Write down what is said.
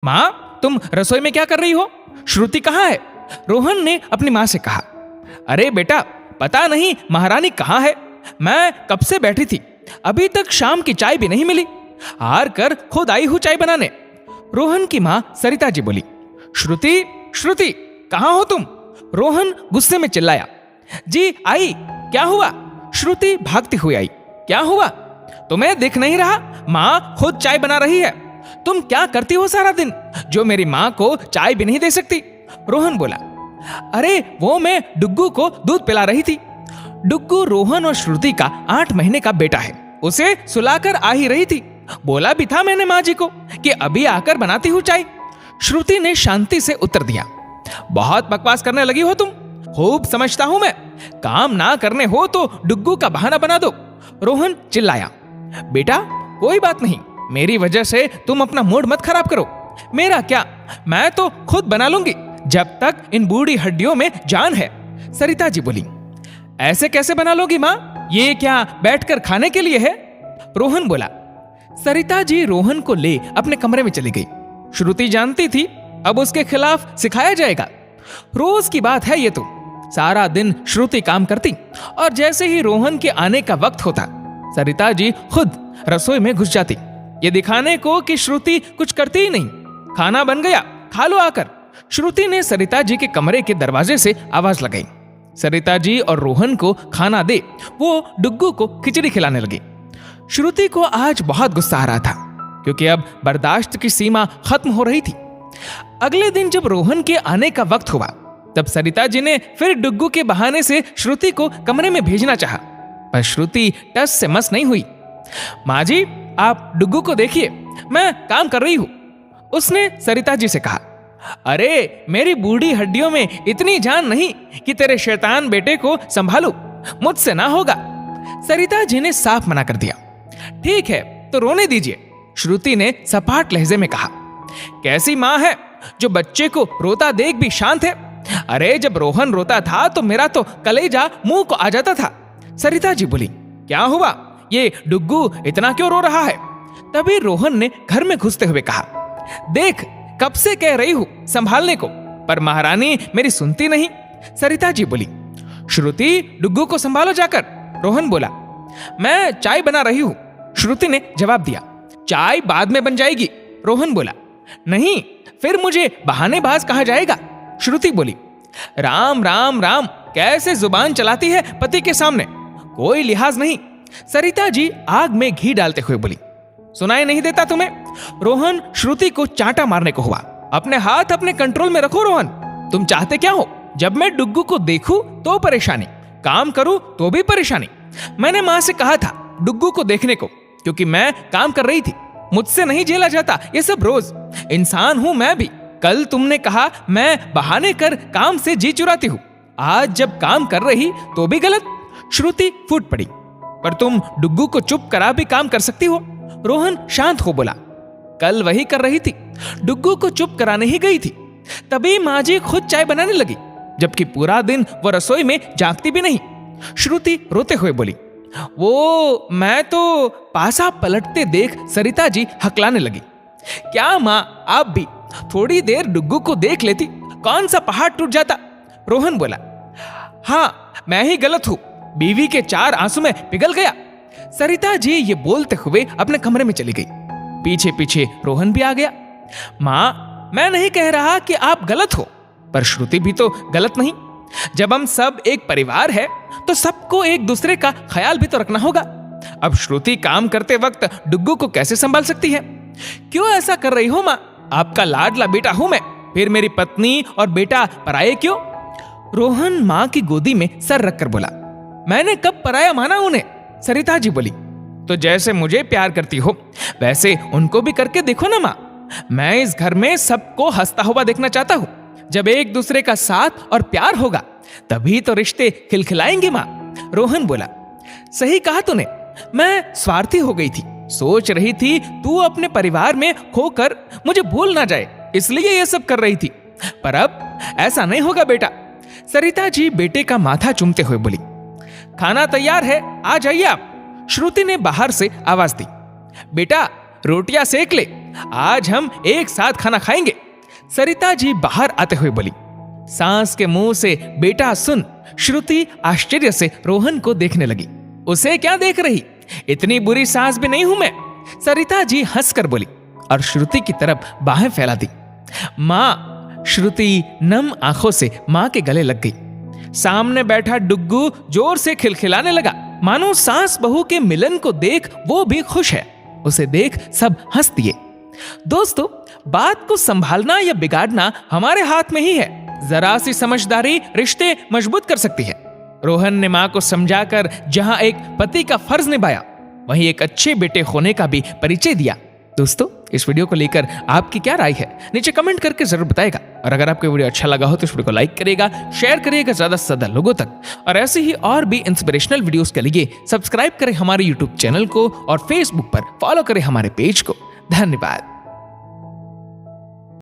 माँ, तुम रसोई में क्या कर रही हो? श्रुति कहाँ है? रोहन ने अपनी माँ से कहा। अरे बेटा, पता नहीं महारानी कहाँ है। मैं कब से बैठी थी, अभी तक शाम की चाय भी नहीं मिली। हार कर खुद आई हूँ चाय बनाने। रोहन की माँ सरिता जी बोली। श्रुति, श्रुति, कहाँ हो तुम? रोहन गुस्से में चिल्लाया। जी आई, क्या हुआ? श्रुति भागती हुई आई। क्या हुआ? तुम्हें दिख नहीं रहा? माँ खुद चाय बना रही है। तुम क्या करती हो सारा दिन, जो मेरी माँ को चाय भी नहीं दे सकती? रोहन बोला। अरे वो मैं डुग्गू को दूध पिला रही थी। डुग्गू रोहन और श्रुति का 8 महीने का बेटा है। उसे सुलाकर आ ही रही थी। बोला भी था मैंने माँ जी को कि अभी आकर बनाती हूँ चाय। श्रुति ने शांति से उत्तर दिया। बहुत बकवास करने लगी हो तुम। खूब समझता हूं मैं। काम ना करने हो तो डुग्गू का बहाना बना दो। रोहन चिल्लाया। बेटा कोई बात नहीं, मेरी वजह से तुम अपना मूड मत खराब करो। मेरा क्या, मैं तो खुद बना लूंगी जब तक इन बूढ़ी हड्डियों में जान है। सरिता जी बोली। ऐसे कैसे बना लोगी माँ? ये क्या बैठकर खाने के लिए है? रोहन बोला। सरिता जी रोहन को ले अपने कमरे में चली गई। श्रुति जानती थी अब उसके खिलाफ सिखाया जाएगा। रोज की बात है ये तो। सारा दिन श्रुति काम करती और जैसे ही रोहन के आने का वक्त होता, सरिता जी खुद रसोई में घुस जाती, ये दिखाने को कि श्रुति कुछ करती ही नहीं। खाना बन गया, खा लो आकर। श्रुति ने सरिता जी के कमरे के दरवाजे से आवाज लगाई। सरिता जी और रोहन को खाना दे वो डुग्गू को खिचड़ी खिलाने लगी। श्रुति को आज बहुत गुस्सा आ रहा था क्योंकि अब बर्दाश्त की सीमा खत्म हो रही थी। अगले दिन जब रोहन के आने का वक्त हुआ, तब सरिता जी ने फिर डुग्गू के बहाने से श्रुति को कमरे में भेजना चाहा, पर श्रुति टस से मस नहीं हुई। माँ जी, आप डुग्गू को देखिए, मैं काम कर रही हूं। उसने सरिता जी से कहा। अरे मेरी बूढ़ी हड्डियों में इतनी जान नहीं कि तेरे शैतान बेटे को संभालू, मुझसे ना होगा। सरिता जी ने साफ मना कर दिया। ठीक है तो रोने दीजिए, श्रुति ने सपाट लहजे में कहा। कैसी माँ है जो बच्चे को रोता देख भी शांत है? अरे जब रोहन रोता था तो मेरा तो कलेजा मुंह को आ जाता था। सरिता जी बोली। क्या हुआ, ये डुग्गू इतना क्यों रो रहा है? तभी रोहन ने घर में घुसते हुए कहा। देख, कब से कह रही हूं संभालने को, पर महारानी मेरी सुनती नहीं। सरिता जी बोली। श्रुति, डुग्गू को संभालो जाकर। रोहन बोला। मैं चाय बना रही हूं, श्रुति ने जवाब दिया। चाय बाद में बन जाएगी, रोहन बोला। नहीं, फिर मुझे बहानेबाज कहा जाएगा, श्रुति बोली। राम राम राम, कैसे जुबान चलाती है पति के सामने, कोई लिहाज नहीं। सरिता जी आग में घी डालते हुए बोली। सुनाई नहीं देता तुम्हें? रोहन श्रुति को चांटा मारने को हुआ। अपने हाथ अपने कंट्रोल में रखो रोहन। तुम चाहते क्या हो? जब मैं डुग्गू को देखूं तो परेशानी, काम करूं तो भी परेशानी। मैंने माँ से कहा था डुग्गू को देखने को, क्योंकि मैं काम कर रही थी। मुझसे नहीं झेला जाता ये सब रोज। इंसान हूं मैं भी। कल तुमने कहा मैं बहाने कर काम से जी चुराती हूं, आज जब काम कर रही तो भी गलत। श्रुति फूट पड़ी। पर तुम डुग्गू को चुप करा भी काम कर सकती हो। रोहन शांत हो बोला। कल वही कर रही थी, डुग्गू को चुप कराने ही गई थी। तभी माँ जी खुद चाय बनाने लगी, जबकि पूरा दिन वो रसोई में जागती भी नहीं। श्रुति रोते हुए बोली। वो मैं तो पासा पलटते देख सरिता जी हकलाने लगी। क्या माँ, आप भी थोड़ी देर डुग्गू को देख लेती, कौन सा पहाड़ टूट जाता। रोहन बोला। हाँ, मैं ही गलत हूं, बीवी के 4 आंसू में पिघल गया। सरिता जी ये बोलते हुए अपने कमरे में चली गई। पीछे पीछे रोहन भी आ गया। माँ, मैं नहीं कह रहा कि आप गलत हो, पर श्रुति भी तो गलत नहीं। जब हम सब एक परिवार है तो सबको एक दूसरे का ख्याल भी तो रखना होगा। अब श्रुति काम करते वक्त डुग्गू को कैसे संभाल सकती है? क्यों ऐसा कर रही हो माँ? आपका लाडला बेटा हूं मैं, फिर मेरी पत्नी और बेटा पराये क्यों? रोहन माँ की गोदी में सर रखकर बोला। मैंने कब पराया माना उन्हें? सरिता जी बोली। तो जैसे मुझे प्यार करती हो वैसे उनको भी करके देखो ना माँ। मैं इस घर में सबको हंसता हुआ देखना चाहता हूँ। जब एक दूसरे का साथ और प्यार होगा तभी तो रिश्ते खिलखिलाएंगे माँ। रोहन बोला। सही कहा तूने, मैं स्वार्थी हो गई थी। सोच रही थी तू अपने परिवार में खोकर मुझे भूल ना जाए, इसलिए ये सब कर रही थी। पर अब ऐसा नहीं होगा बेटा। सरिता जी बेटे का माथा चूमते हुए बोली। खाना तैयार है, आ जाइए आप। श्रुति ने बाहर से आवाज दी। बेटा रोटियां सेक ले, आज हम एक साथ खाना खाएंगे। सरिता जी बाहर आते हुए बोली। सास के मुंह से बेटा सुन श्रुति आश्चर्य से रोहन को देखने लगी। उसे क्या देख रही, इतनी बुरी सास भी नहीं हूं मैं, सरिता जी हंसकर बोली और श्रुति की तरफ बाहें फैला दी। मां, श्रुति नम आंखों से मां के गले लग गई। सामने बैठा डुग्गू जोर से खिलखिलाने लगा, मानो सास बहू के मिलन को देख वो भी खुश है। उसे देख सब हंस दिए। दोस्तों, बात को संभालना या बिगाड़ना हमारे हाथ में ही है। जरा सी समझदारी रिश्ते मजबूत कर सकती है। रोहन ने मां को समझाकर जहां एक पति का फर्ज निभाया, वहीं एक अच्छे बेटे होने का भी परिचय दिया। दोस्तों, इस वीडियो को लेकर आपकी क्या राय है, नीचे कमेंट करके जरूर बताएगा। और अगर आपको वीडियो अच्छा लगा हो तो इस वीडियो को लाइक करिएगा, शेयर करिएगा ज्यादा से ज्यादा लोगों तक। और ऐसे ही और भी इंस्पिरेशनल वीडियोस के लिए सब्सक्राइब करें हमारे यूट्यूब चैनल को और फेसबुक पर फॉलो करें हमारे पेज को। धन्यवाद।